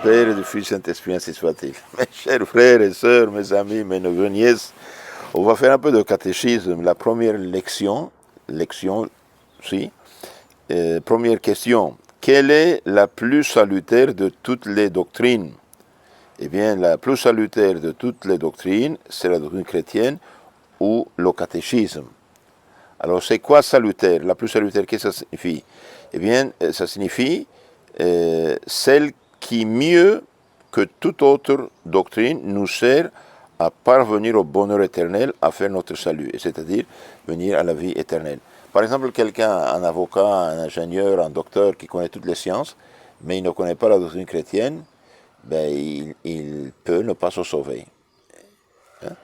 Père, du Fils et Saint-Esprit, ainsi soit-il. Mes chers frères et sœurs, mes amis, mes neveux, nièces, on va faire un peu de catéchisme. La première première question. Quelle est la plus salutaire de toutes les doctrines? Eh bien, la plus salutaire de toutes les doctrines, c'est la doctrine chrétienne ou le catéchisme. Alors, c'est quoi salutaire? La plus salutaire, qu'est-ce que ça signifie? Eh bien, ça signifie celle qui, mieux que toute autre doctrine, nous sert à parvenir au bonheur éternel, à faire notre salut, c'est-à-dire venir à la vie éternelle. Par exemple, quelqu'un, un avocat, un ingénieur, un docteur qui connaît toutes les sciences, mais il ne connaît pas la doctrine chrétienne, ben, il peut ne pas se sauver. Hein?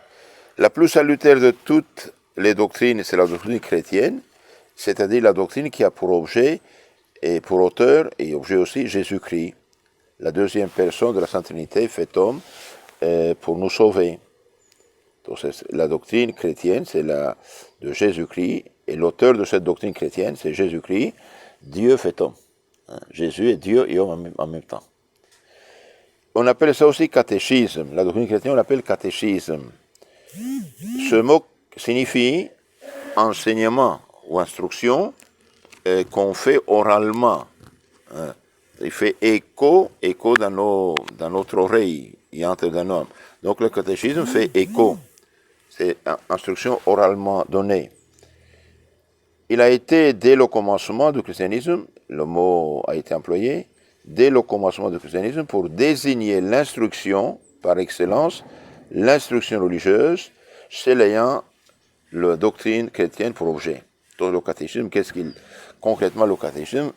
La plus salutaire de toutes les doctrines, c'est la doctrine chrétienne, c'est-à-dire la doctrine qui a pour objet et pour auteur et objet aussi Jésus-Christ, la deuxième personne de la Sainte Trinité fait homme pour nous sauver. Donc la doctrine chrétienne, c'est la de Jésus-Christ, et l'auteur de cette doctrine chrétienne, c'est Jésus-Christ, Dieu fait homme. Hein? Jésus est Dieu et homme en même temps. On appelle ça aussi catéchisme. La doctrine chrétienne, on l'appelle catéchisme. Ce mot signifie enseignement ou instruction qu'on fait oralement. Hein? Il fait écho dans notre oreille, il entre dans l'homme. Donc le catéchisme fait écho. C'est instruction oralement donnée. Il a été, dès le commencement du christianisme, le mot a été employé, dès le commencement du christianisme, pour désigner l'instruction, par excellence, l'instruction religieuse, celle ayant la doctrine chrétienne pour objet. Donc le catéchisme, concrètement le catéchisme,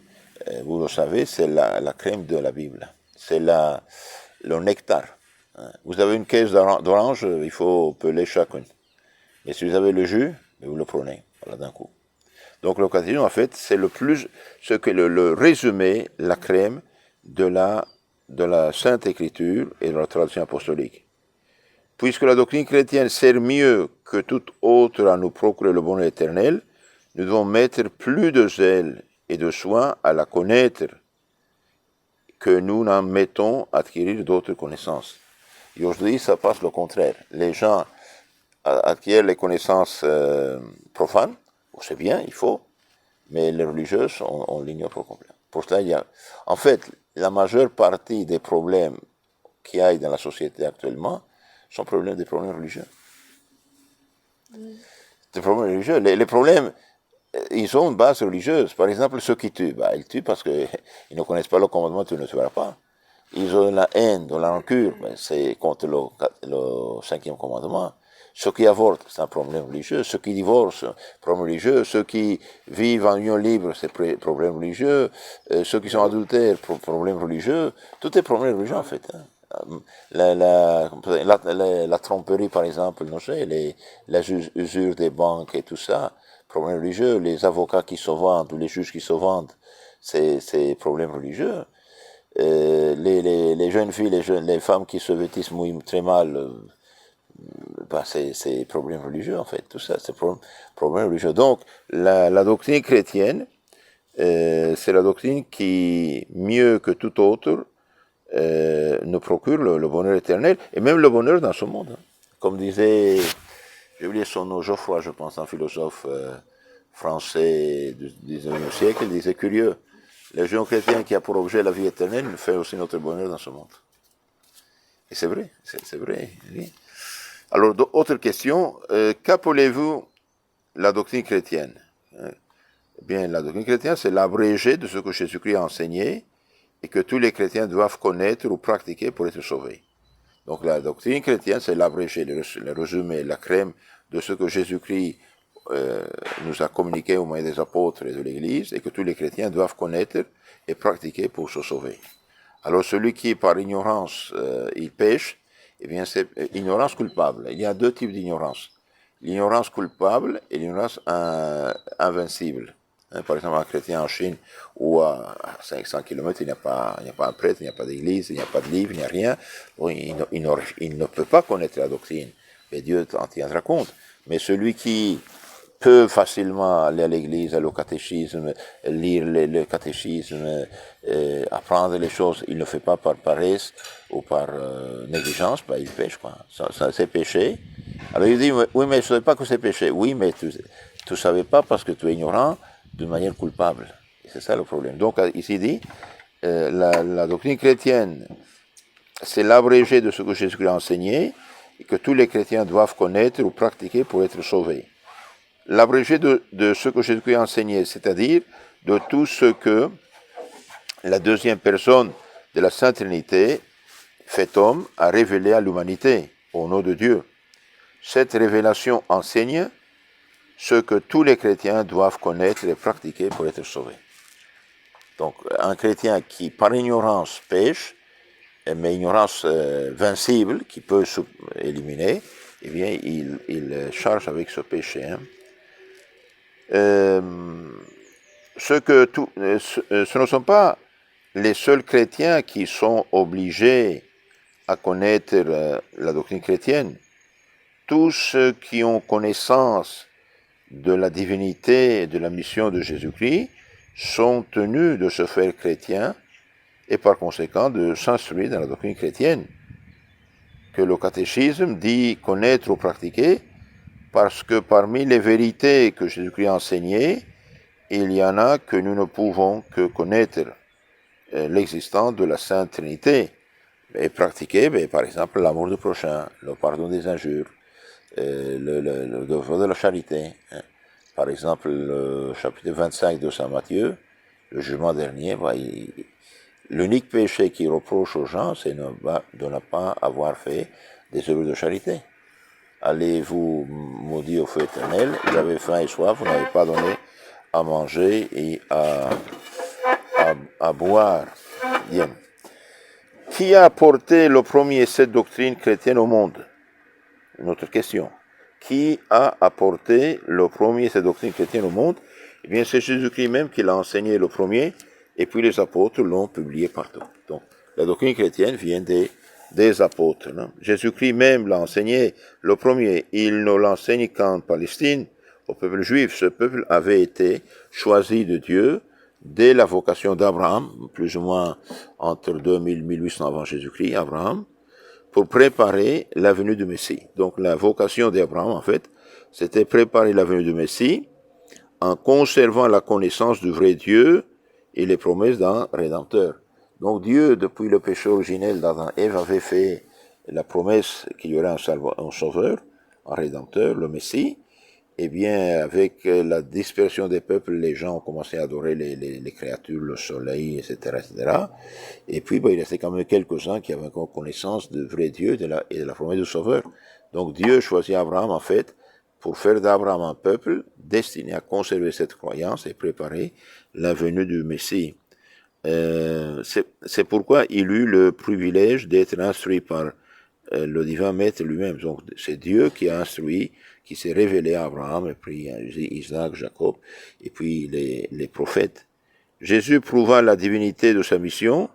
vous le savez, c'est la crème de la Bible. C'est le nectar. Vous avez une caisse d'orange, il faut peler chacune. Et si vous avez le jus, vous le prenez, voilà, d'un coup. Donc le catéchisme, en fait, c'est le résumé, la crème de la Sainte Écriture et de la tradition apostolique. Puisque la doctrine chrétienne sert mieux que toute autre à nous procurer le bonheur éternel, nous devons mettre plus de zèle et de soin à la connaître que nous n'en mettons à acquérir d'autres connaissances. Et aujourd'hui, ça passe le contraire. Les gens acquièrent les connaissances profanes, c'est bien, il faut, mais les religieuses, on l'ignore au complet. Pour cela, en fait, la majeure partie des problèmes qu'il y a dans la société actuellement sont des problèmes religieux. Des problèmes religieux. Les problèmes, ils ont une base religieuse. Par exemple, ceux qui tuent, ils tuent parce qu'ils ne connaissent pas le commandement, tu ne tueras pas. Ils ont la haine, de la rancune, c'est contre le 5e commandement. Ceux qui avortent, c'est un problème religieux. Ceux qui divorcent, problème religieux. Ceux qui vivent en union libre, c'est problème religieux. Ceux qui sont adultères, problème religieux. Tout est problème religieux, en fait. Hein. La tromperie, par exemple, la usure des banques et tout ça, problème religieux. Les avocats qui se vendent, ou les juges qui se vendent, c'est problème religieux. Les jeunes filles, les femmes qui se vêtissent très mal, c'est problème religieux, en fait, tout ça, c'est problème religieux. Donc, la doctrine chrétienne, c'est la doctrine qui, mieux que toute autre, nous procure le bonheur éternel, et même le bonheur dans ce monde. Hein. Comme disait, j'ai oublié son nom, Geoffroy, je pense, un philosophe français du 19e siècle, il disait curieux, la religion chrétienne qui a pour objet la vie éternelle fait aussi notre bonheur dans ce monde. Et c'est vrai, c'est vrai. Oui. Alors, autre question, qu'appelez-vous la doctrine chrétienne? Eh bien, la doctrine chrétienne, c'est l'abrégé de ce que Jésus-Christ a enseigné et que tous les chrétiens doivent connaître ou pratiquer pour être sauvés. Donc, la doctrine chrétienne, c'est l'abrégé, le résumé, la crème de ce que Jésus-Christ nous a communiqué au moyen des apôtres et de l'Église et que tous les chrétiens doivent connaître et pratiquer pour se sauver. Alors, celui qui, par ignorance, il pêche, eh bien, c'est ignorance culpable. Il y a deux types d'ignorance. L'ignorance culpable et l'ignorance invincible. Par exemple, un chrétien en Chine, où à 500 km, il n'y a pas un prêtre, il n'y a pas d'église, il n'y a pas de livre, il n'y a rien. Bon, il ne peut pas connaître la doctrine. Et Dieu en tiendra compte. Mais celui qui peut facilement aller à l'église, aller au catéchisme, lire le catéchisme, apprendre les choses, il ne le fait pas par paresse ou par négligence, il pêche, quoi. Ça, c'est péché. Alors il dit, oui, mais je ne savais pas que c'est péché. Oui, mais tu ne savais pas parce que tu es ignorant d'une manière coupable. Et c'est ça le problème. Donc ici il dit, la doctrine chrétienne, c'est l'abrégé de ce que Jésus-Christ a enseigné et que tous les chrétiens doivent connaître ou pratiquer pour être sauvés. L'abrégé de ce que Jésus-Christ a enseigné, c'est-à-dire de tout ce que la deuxième personne de la Sainte Trinité, fait homme, a révélé à l'humanité, au nom de Dieu. Cette révélation enseigne ce que tous les chrétiens doivent connaître et pratiquer pour être sauvés. Donc, un chrétien qui, par ignorance, pêche, mais ignorance vincible, qui peut éliminer, eh bien, il charge avec ce péché. Hein. Ce ne sont pas les seuls chrétiens qui sont obligés à connaître la doctrine chrétienne. Tous ceux qui ont connaissance de la divinité et de la mission de Jésus-Christ sont tenus de se faire chrétiens et par conséquent de s'instruire dans la doctrine chrétienne, que le catéchisme dit connaître ou pratiquer, parce que parmi les vérités que Jésus-Christ a enseignées, il y en a que nous ne pouvons que connaître l'existence de la Sainte Trinité et pratiquer, par exemple, l'amour du prochain, le pardon des injures, le devoir de la charité. Hein. Par exemple, le chapitre 25 de Saint Matthieu, le jugement dernier, l'unique péché qu'il reproche aux gens, c'est de ne pas avoir fait des œuvres de charité. Allez vous maudire au feu éternel, vous avez faim et soif, vous n'avez pas donné à manger et à boire. Bien. Qui a apporté le premier cette doctrine chrétienne au monde? Une autre question. Qui a apporté le premier cette doctrine chrétienne au monde? Eh bien, c'est Jésus-Christ même qui l'a enseigné le premier, et puis les apôtres l'ont publié partout. Donc, la doctrine chrétienne vient des apôtres. Non? Jésus-Christ même l'a enseigné le premier. Il ne l'enseigne qu'en Palestine, au peuple juif. Ce peuple avait été choisi de Dieu dès la vocation d'Abraham, plus ou moins entre 2000 et 1800 avant Jésus-Christ, Abraham, pour préparer la venue du Messie. Donc la vocation d'Abraham, en fait, c'était préparer la venue du Messie en conservant la connaissance du vrai Dieu et les promesses d'un Rédempteur. Donc Dieu, depuis le péché originel d'Adam et Ève, avait fait la promesse qu'il y aurait un sauveur, un Rédempteur, le Messie. Eh bien, avec la dispersion des peuples, les gens ont commencé à adorer les créatures, le soleil, etc., etc. Et puis, il restait quand même quelques-uns qui avaient encore connaissance du vrai Dieu et de la promesse du Sauveur. Donc, Dieu choisit Abraham, en fait, pour faire d'Abraham un peuple destiné à conserver cette croyance et préparer la venue du Messie. C'est pourquoi il eut le privilège d'être instruit par le divin maître lui-même. Donc, c'est Dieu qui a instruit, qui s'est révélé à Abraham, et puis à Isaac, Jacob, et puis les prophètes. Jésus prouva la divinité de sa mission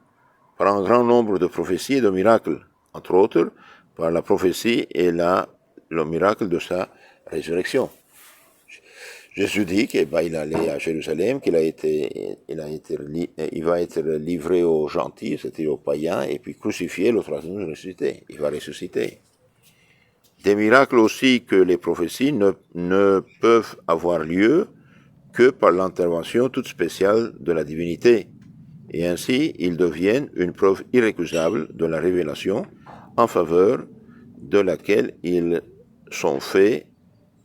par un grand nombre de prophéties et de miracles, entre autres par la prophétie et le miracle de sa résurrection. Jésus dit qu'il allait à Jérusalem, il va être livré aux gentils, c'est-à-dire aux païens, et puis crucifié, le troisième jour ressuscité. Il va ressusciter. Des miracles aussi que les prophéties ne peuvent avoir lieu que par l'intervention toute spéciale de la divinité. Et ainsi, ils deviennent une preuve irrécusable de la révélation en faveur de laquelle ils sont faits.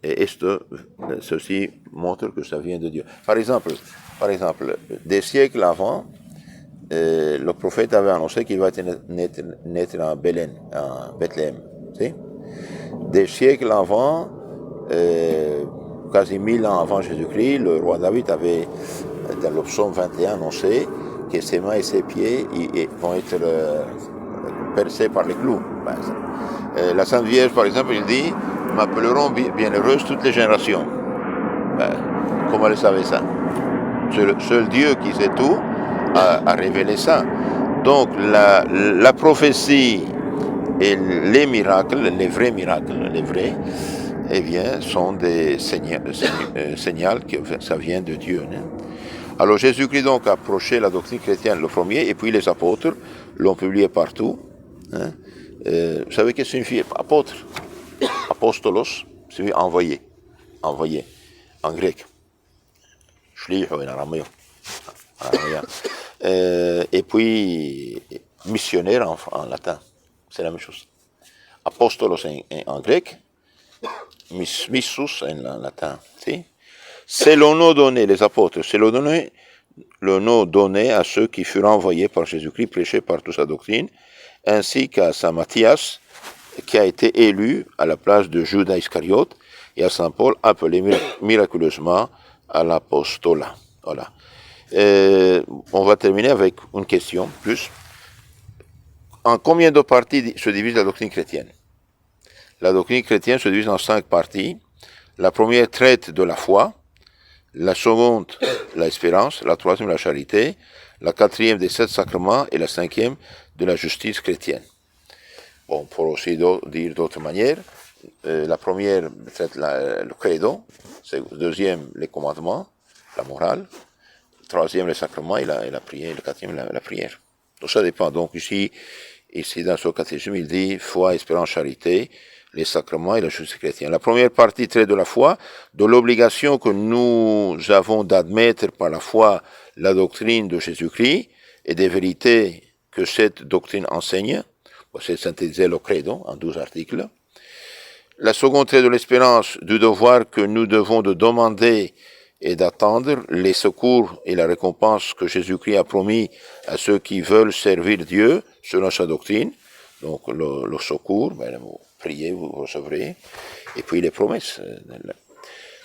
Et ceci montre que ça vient de Dieu. Par exemple, des siècles avant, le prophète avait annoncé qu'il va naître en Bethléem. Des siècles avant, quasi 1000 ans avant Jésus-Christ, le roi David avait, dans le psaume 21, annoncé que ses mains et ses pieds vont être percés par les clous. La Sainte Vierge, par exemple, il dit « M'appelleront bienheureuse toutes les générations ». Comment elle savait ça? Seul Dieu qui sait tout a révélé ça. Donc la prophétie et les miracles, les vrais miracles, eh bien, sont des signaux que ça vient de Dieu. Hein. Alors Jésus-Christ donc a approché la doctrine chrétienne le premier, et puis les apôtres l'ont publié partout. Hein. Vous savez qu'est-ce que signifie apôtre? Apostolos, c'est envoyé, envoyé, en grec. Shlihu en araméen. Et puis missionnaire en latin, c'est la même chose. Apostolos en grec, missus en latin. C'est le nom donné, les apôtres, c'est le nom donné à ceux qui furent envoyés par Jésus-Christ, prêchés par toute sa doctrine, ainsi qu'à Saint Matthias, qui a été élu à la place de Judas Iscariote, et à Saint Paul, appelé miraculeusement à l'apostolat. Voilà. On va terminer avec une question, plus. En combien de parties se divise la doctrine chrétienne? La doctrine chrétienne se divise en 5 parties. La première traite de la foi, la seconde, l'espérance, la troisième, la charité, la quatrième des 7 sacrements et la cinquième de la justice chrétienne. Bon, on pourrait aussi dire d'autres manières. La première traite le credo, deuxième, les commandements, la morale, le troisième, les sacrements et la prière, le quatrième, la prière. Donc ça dépend. Donc ici dans ce catéchisme, il dit foi, espérance, charité, les sacrements et la justice chrétienne. La première partie traite de la foi, de l'obligation que nous avons d'admettre par la foi la doctrine de Jésus-Christ et des vérités que cette doctrine enseigne. C'est synthétisé le credo en 12 articles. La seconde traite de l'espérance, du devoir que nous devons de demander et d'attendre les secours et la récompense que Jésus-Christ a promis à ceux qui veulent servir Dieu selon sa doctrine. Donc le secours, vous priez, vous recevrez, et puis les promesses.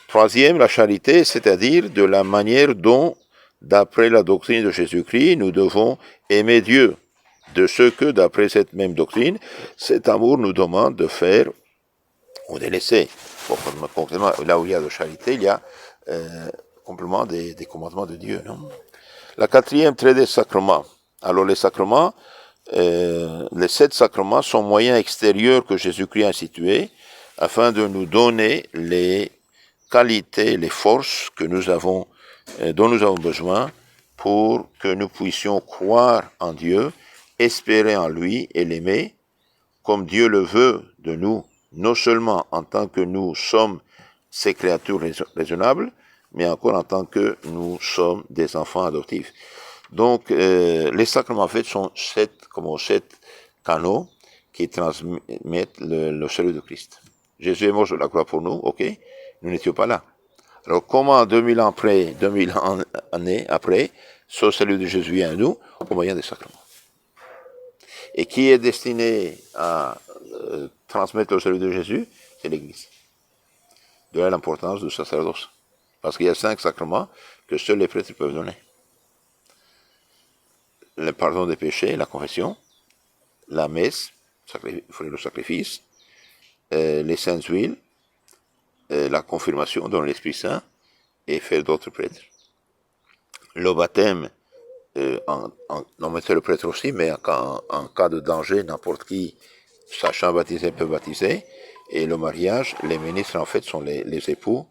Troisième, la charité, c'est-à-dire de la manière dont, d'après la doctrine de Jésus-Christ, nous devons aimer Dieu, de ce que, d'après cette même doctrine, cet amour nous demande de faire ou de laisser. Bon, complètement, là où il y a de charité, il y a complètement des commandements de Dieu. Non? La quatrième traite des sacrements. Alors les sacrements, les 7 sacrements sont moyens extérieurs que Jésus-Christ a institués afin de nous donner les qualités, les forces que nous avons, dont nous avons besoin pour que nous puissions croire en Dieu, espérer en lui et l'aimer comme Dieu le veut de nous, non seulement en tant que nous sommes ses créatures raisonnables, mais encore en tant que nous sommes des enfants adoptifs. Donc, les sacrements en fait sont 7 canaux qui transmettent le salut de Christ. Jésus est mort sur la croix pour nous, ok? Nous n'étions pas là. Alors, comment 2000 années après, ce salut de Jésus vient à nous au moyen des sacrements? Et qui est destiné à transmettre le salut de Jésus? C'est l'Église. De là l'importance du sacerdoce. Parce qu'il y a 5 sacrements que seuls les prêtres peuvent donner. Le pardon des péchés, la confession, la messe, le sacrifice, les saintes huiles, la confirmation dans l'Esprit Saint et faire d'autres prêtres. Le baptême, on mettait le prêtre aussi, mais en cas de danger, n'importe qui, sachant baptiser, peut baptiser. Et le mariage, les ministres en fait sont les époux,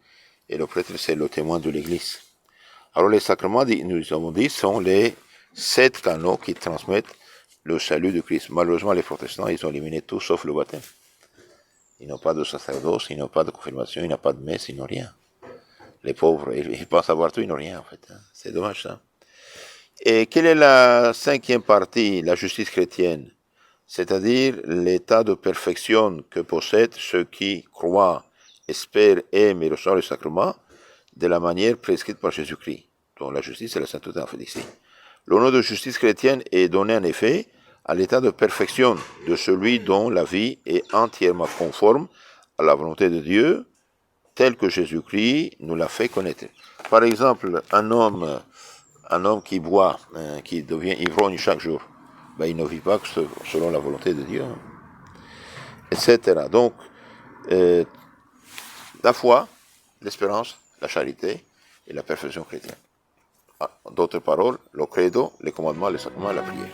et le prêtre c'est le témoin de l'Église. Alors les sacrements, nous avons dit, sont les 7 canaux qui transmettent le salut de Christ. Malheureusement, les protestants, ils ont éliminé tout sauf le baptême. Ils n'ont pas de sacerdoce, ils n'ont pas de confirmation, ils n'ont pas de messe, ils n'ont rien. Les pauvres, ils pensent avoir tout, ils n'ont rien en fait. C'est dommage ça. Et quelle est la 5e partie, la justice chrétienne? C'est-à-dire l'état de perfection que possèdent ceux qui croient, espèrent, aiment et reçoivent le sacrement de la manière prescrite par Jésus-Christ. Donc la justice, c'est la sainteté en fait ici. Le nom de justice chrétienne est donné en effet à l'état de perfection de celui dont la vie est entièrement conforme à la volonté de Dieu, tel que Jésus-Christ nous l'a fait connaître. Par exemple, un homme qui boit, qui devient ivrogne chaque jour, il ne vit pas selon la volonté de Dieu, etc. Donc, la foi, l'espérance, la charité et la perfection chrétienne. D'autres paroles, le credo, les commandements, les sacrements et la prière.